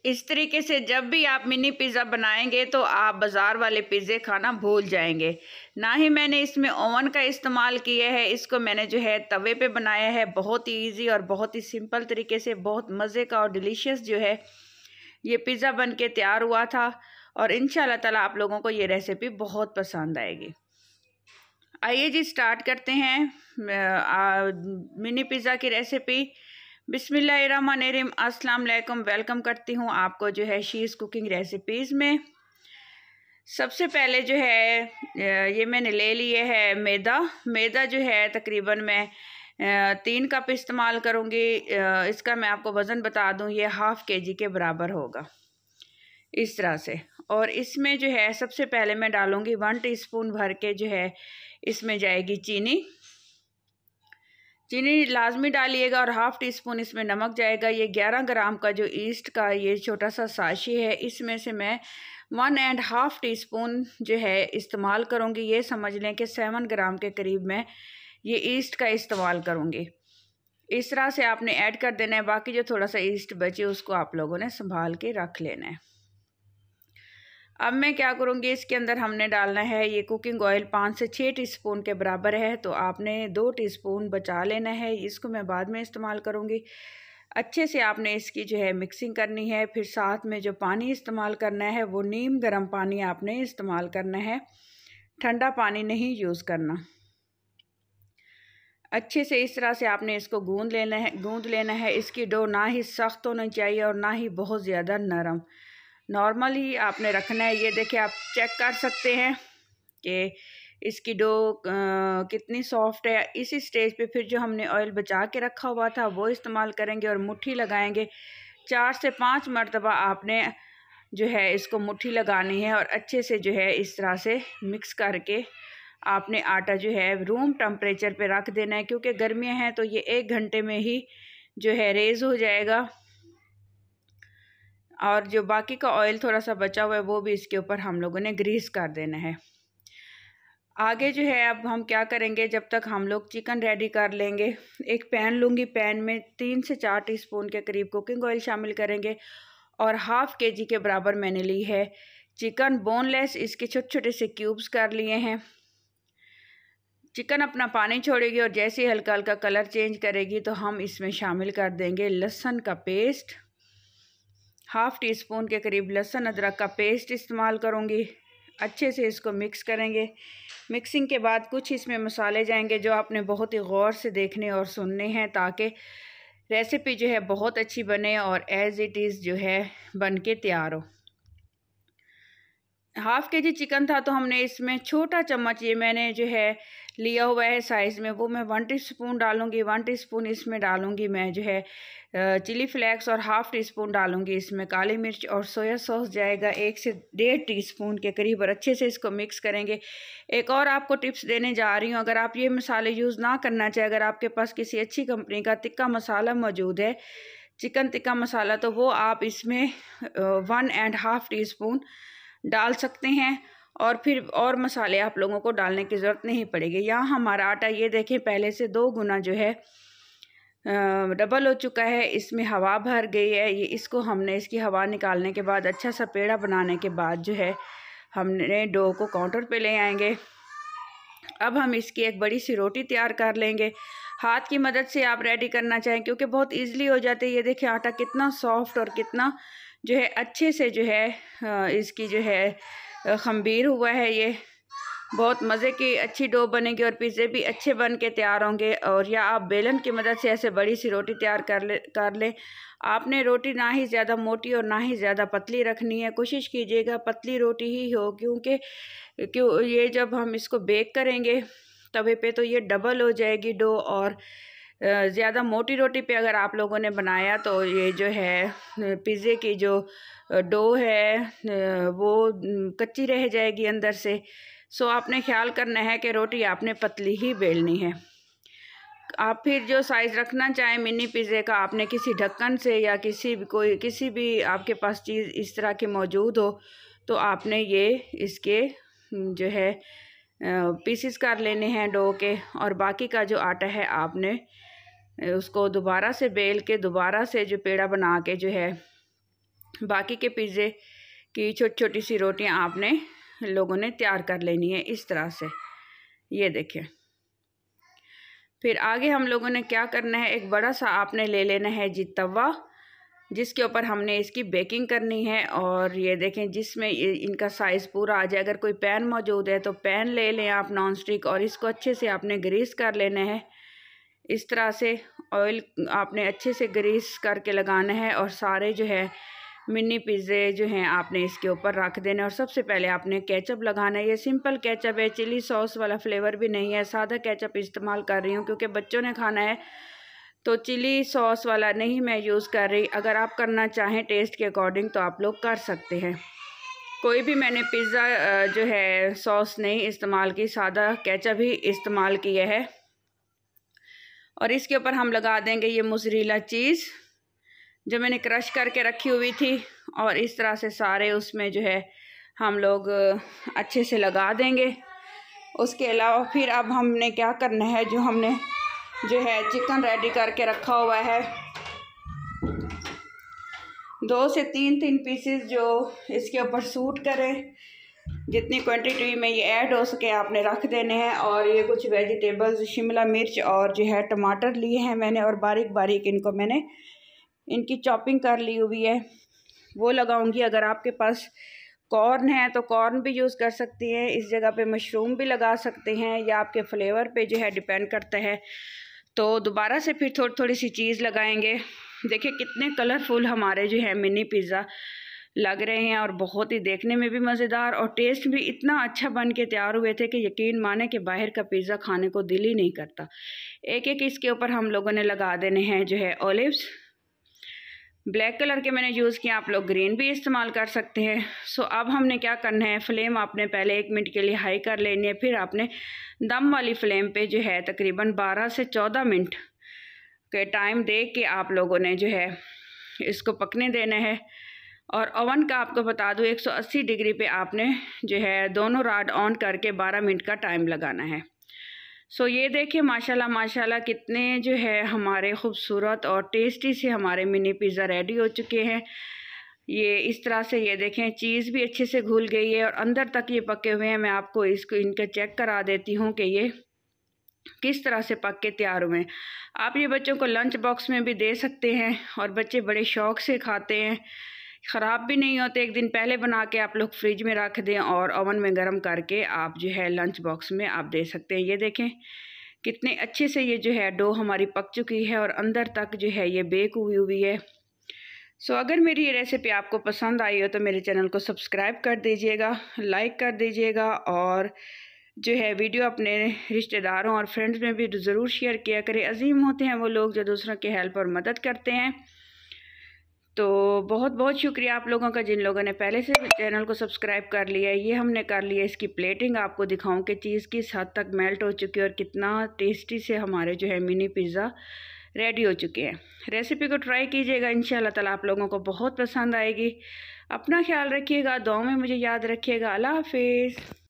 इस तरीके से जब भी आप मिनी पिज़्ज़ा बनाएंगे तो आप बाज़ार वाले पिज़्ज़े खाना भूल जाएंगे। ना ही मैंने इसमें ओवन का इस्तेमाल किया है, इसको मैंने जो है तवे पे बनाया है। बहुत ही ईजी और बहुत ही सिंपल तरीके से बहुत मज़े का और डिलीशियस जो है ये पिज़्ज़ा बन के तैयार हुआ था और इंशाल्लाह ताला आप लोगों को ये रेसिपी बहुत पसंद आएगी। आइए जी स्टार्ट करते हैं मिनी पिज़्ज़ा की रेसिपी। बिस्मिल्लाहिर्रहमानिर्रहीम, अस्सलाम वालेकुम। वेलकम करती हूँ आपको जो है शीज़ कुकिंग रेसिपीज़ में। सबसे पहले जो है ये मैंने ले लिए है मैदा जो है तकरीबन मैं 3 कप इस्तेमाल करूँगी। इसका मैं आपको वज़न बता दूँ, ये हाफ़ केजी के बराबर होगा इस तरह से। और इसमें जो है सबसे पहले मैं डालूँगी 1 टीस्पून भर के जो है इसमें जाएगी चीनी लाजमी डालिएगा और हाफ़ टी स्पून इसमें नमक जाएगा। ये 11 ग्राम का जो ईस्ट का ये छोटा सा साशी है, इसमें से मैं 1.5 टीस्पून जो है इस्तेमाल करूँगी। ये समझ लें कि 7 ग्राम के करीब मैं ये ईस्ट का इस्तेमाल करूँगी। इस तरह से आपने ऐड कर देना है। बाकी जो थोड़ा सा ईस्ट बचे उसको आप लोगों ने संभाल के रख लेना है। अब मैं क्या करूँगी, इसके अंदर हमने डालना है ये कुकिंग ऑयल 5 से 6 टीस्पून के बराबर है, तो आपने 2 टीस्पून बचा लेना है। इसको मैं बाद में इस्तेमाल करूँगी। अच्छे से आपने इसकी जो है मिक्सिंग करनी है। फिर साथ में जो पानी इस्तेमाल करना है वो नीम गर्म पानी आपने इस्तेमाल करना है, ठंडा पानी नहीं यूज़ करना। अच्छे से इस तरह से आपने इसको गूँध लेना है। इसकी डो ना ही सख्त होनी चाहिए और ना ही बहुत ज़्यादा नरम, नॉर्मली आपने रखना है। ये देखिए आप चेक कर सकते हैं कि इसकी डो कितनी सॉफ्ट है। इसी स्टेज पे फिर जो हमने ऑयल बचा के रखा हुआ था वो इस्तेमाल करेंगे और मुट्ठी लगाएंगे। 4 से 5 मरतबा आपने जो है इसको मुट्ठी लगानी है और अच्छे से जो है इस तरह से मिक्स करके आपने आटा जो है रूम टेम्परेचर पे रख देना है, क्योंकि गर्मियाँ हैं तो ये 1 घंटे में ही जो है रेज़ हो जाएगा। और जो बाकी का ऑयल थोड़ा सा बचा हुआ है वो भी इसके ऊपर हम लोगों ने ग्रीस कर देना है। आगे जो है अब हम क्या करेंगे, जब तक हम लोग चिकन रेडी कर लेंगे। एक पैन लूँगी, पैन में 3 से 4 टीस्पून के करीब कुकिंग ऑयल शामिल करेंगे और हाफ़ केजी के बराबर मैंने ली है चिकन बोनलेस। इसके छोटे छोटे से क्यूब्स कर लिए हैं। चिकन अपना पानी छोड़ेगी और जैसे ही हल्का हल्का कलर चेंज करेगी तो हम इसमें शामिल कर देंगे लहसुन का पेस्ट। हाफ़ टी स्पून के करीब लहसुन अदरक का पेस्ट इस्तेमाल करूँगी। अच्छे से इसको मिक्स करेंगे। मिक्सिंग के बाद कुछ इसमें मसाले जाएंगे जो आपने बहुत ही गौर से देखने और सुनने हैं, ताकि रेसिपी जो है बहुत अच्छी बने और एज़ इट इज़ जो है बन के तैयार हो। हाफ़ केजी चिकन था तो हमने इसमें छोटा चम्मच ये मैंने जो है लिया हुआ है साइज़ में, वो मैं 1 टीस्पून डालूँगी। 1 टीस्पून इसमें डालूँगी मैं जो है चिली फ्लेक्स और हाफ़ टी स्पून डालूँगी इसमें काली मिर्च और सोया सॉस जाएगा 1 से 1.5 टीस्पून के करीब और अच्छे से इसको मिक्स करेंगे। एक और आपको टिप्स देने जा रही हूँ, अगर आप ये मसाले यूज़ ना करना चाहें, अगर आपके पास किसी अच्छी कंपनी का तिक्का मसाला मौजूद है, चिकन टिक्का मसाला, तो वो आप इसमें 1.5 टीस्पून डाल सकते हैं और फिर और मसाले आप लोगों को डालने की ज़रूरत नहीं पड़ेगी। यहाँ हमारा आटा ये देखें पहले से 2 गुना जो है डबल हो चुका है। इसमें हवा भर गई है। ये इसको हमने इसकी हवा निकालने के बाद अच्छा सा पेड़ा बनाने के बाद जो है हमने डो को काउंटर पे ले आएंगे। अब हम इसकी एक बड़ी सी रोटी तैयार कर लेंगे। हाथ की मदद से आप रेडी करना चाहें क्योंकि बहुत ईज़िली हो जाती है। ये देखिए आटा कितना सॉफ्ट और कितना जो है अच्छे से जो है इसकी जो है खमीर हुआ है। ये बहुत मज़े की अच्छी डो बनेगी और पिज़्ज़े भी अच्छे बन के तैयार होंगे। और या आप बेलन की मदद से ऐसे बड़ी सी रोटी तैयार कर लें। आपने रोटी ना ही ज़्यादा मोटी और ना ही ज़्यादा पतली रखनी है। कोशिश कीजिएगा पतली रोटी ही हो, क्योंकि ये जब हम इसको बेक करेंगे तवे पे तो ये डबल हो जाएगी डो। और ज़्यादा मोटी रोटी पे अगर आप लोगों ने बनाया तो ये जो है पिज़्ज़े की जो डो है वो कच्ची रह जाएगी अंदर से। सो आपने ख्याल करना है कि रोटी आपने पतली ही बेलनी है। आप फिर जो साइज़ रखना चाहें मिनी पिज़्ज़े का, आपने किसी ढक्कन से या किसी भी आपके पास चीज़ इस तरह की मौजूद हो तो आपने ये इसके जो है पीसेस कर लेने हैं डो के। और बाकी का जो आटा है आपने उसको दोबारा से बेल के दोबारा से जो पेड़ा बना के जो है बाकी के पिज़्ज़े की छोटी छोटी सी रोटियां आपने लोगों ने तैयार कर लेनी है इस तरह से। ये देखें। फिर आगे हम लोगों ने क्या करना है, एक बड़ा सा आपने ले लेना है जी तवा, जिसके ऊपर हमने इसकी बेकिंग करनी है। और ये देखें जिसमें इनका साइज़ पूरा आ जाए। अगर कोई पैन मौजूद है तो पैन ले लें आप नॉन स्टिक, और इसको अच्छे से आपने ग्रीस कर लेना है इस तरह से। ऑयल आपने अच्छे से ग्रीस करके लगाना है और सारे जो है मिनी पिज़्ज़े जो हैं आपने इसके ऊपर रख देना है। और सबसे पहले आपने केचप लगाना है। ये सिंपल केचप है, चिली सॉस वाला फ्लेवर भी नहीं है, सादा केचप इस्तेमाल कर रही हूँ क्योंकि बच्चों ने खाना है, तो चिली सॉस वाला नहीं मैं यूज़ कर रही। अगर आप करना चाहें टेस्ट के अकॉर्डिंग तो आप लोग कर सकते हैं। कोई भी मैंने पिज़्ज़ा जो है सॉस नहीं इस्तेमाल की, सादा केचप ही इस्तेमाल किया है। और इसके ऊपर हम लगा देंगे ये मोज़रेला चीज़ जो मैंने क्रश करके रखी हुई थी, और इस तरह से सारे उसमें जो है हम लोग अच्छे से लगा देंगे। उसके अलावा फिर अब हमने क्या करना है, जो हमने जो है चिकन रेडी करके रखा हुआ है, 2 से 3 पीसेस जो इसके ऊपर सूट करें, जितनी क्वांटिटी में ये ऐड हो सके आपने रख देने हैं। और ये कुछ वेजिटेबल्स, शिमला मिर्च और जो है टमाटर लिए हैं मैंने, और बारीक बारीक इनको मैंने इनकी चॉपिंग कर ली हुई है, वो लगाऊंगी। अगर आपके पास कॉर्न है तो कॉर्न भी यूज़ कर सकती हैं, इस जगह पे मशरूम भी लगा सकते हैं, या आपके फ्लेवर पे जो है डिपेंड करता है। तो दोबारा से फिर थोड़ी थोड़ी सी चीज़ लगाएंगे। देखिए कितने कलरफुल हमारे जो है मिनी पिज़्ज़ा लग रहे हैं, और बहुत ही देखने में भी मज़ेदार, और टेस्ट भी इतना अच्छा बन के तैयार हुए थे कि यकीन माने कि बाहर का पिज़्ज़ा खाने को दिल ही नहीं करता। एक एक इसके ऊपर हम लोगों ने लगा देने हैं जो है ऑलिव्स। ब्लैक कलर के मैंने यूज़ किया, आप लोग ग्रीन भी इस्तेमाल कर सकते हैं। सो अब हमने क्या करना है, फ्लेम आपने पहले 1 मिनट के लिए हाई कर लेनी है, फिर आपने दम वाली फ्लेम पे जो है तकरीबन 12 से 14 मिनट के टाइम दे के आप लोगों ने जो है इसको पकने देना है। और ओवन का आपको बता दूँ 180 डिग्री पे आपने जो है दोनों राड ऑन करके 12 मिनट का टाइम लगाना है। सो ये देखिए माशाल्लाह माशाल्लाह कितने जो है हमारे ख़ूबसूरत और टेस्टी से हमारे मिनी पिज़्ज़ा रेडी हो चुके हैं। ये इस तरह से ये देखें चीज़ भी अच्छे से घुल गई है और अंदर तक ये पके हुए हैं। मैं आपको इसको इनका चेक करा देती हूँ कि ये किस तरह से पक के तैयार हुए हैं। आप ये बच्चों को लंच बॉक्स में भी दे सकते हैं और बच्चे बड़े शौक़ से खाते हैं, ख़राब भी नहीं होते। एक दिन पहले बना के आप लोग फ्रिज में रख दें और ओवन में गर्म करके आप जो है लंच बॉक्स में आप दे सकते हैं। ये देखें कितने अच्छे से ये जो है डो हमारी पक चुकी है और अंदर तक जो है ये बेक हुई है। सो अगर मेरी ये रेसिपी आपको पसंद आई हो तो मेरे चैनल को सब्सक्राइब कर दीजिएगा, लाइक कर दीजिएगा, और जो है वीडियो अपने रिश्तेदारों और फ्रेंड्स में भी ज़रूर शेयर किया करें। अजीम होते हैं वो लोग जो दूसरों की हेल्प और मदद करते हैं। तो बहुत बहुत शुक्रिया आप लोगों का जिन लोगों ने पहले से चैनल को सब्सक्राइब कर लिया है। ये हमने कर लिया। इसकी प्लेटिंग आपको दिखाऊं कि चीज़ किस हद तक मेल्ट हो चुकी है और कितना टेस्टी से हमारे जो है मिनी पिज़्ज़ा रेडी हो चुके हैं। रेसिपी को ट्राई कीजिएगा, इंशाल्लाह ताला आप लोगों को बहुत पसंद आएगी। अपना ख्याल रखिएगा, दुआओं में मुझे याद रखिएगा। अल्लाह हाफिज़।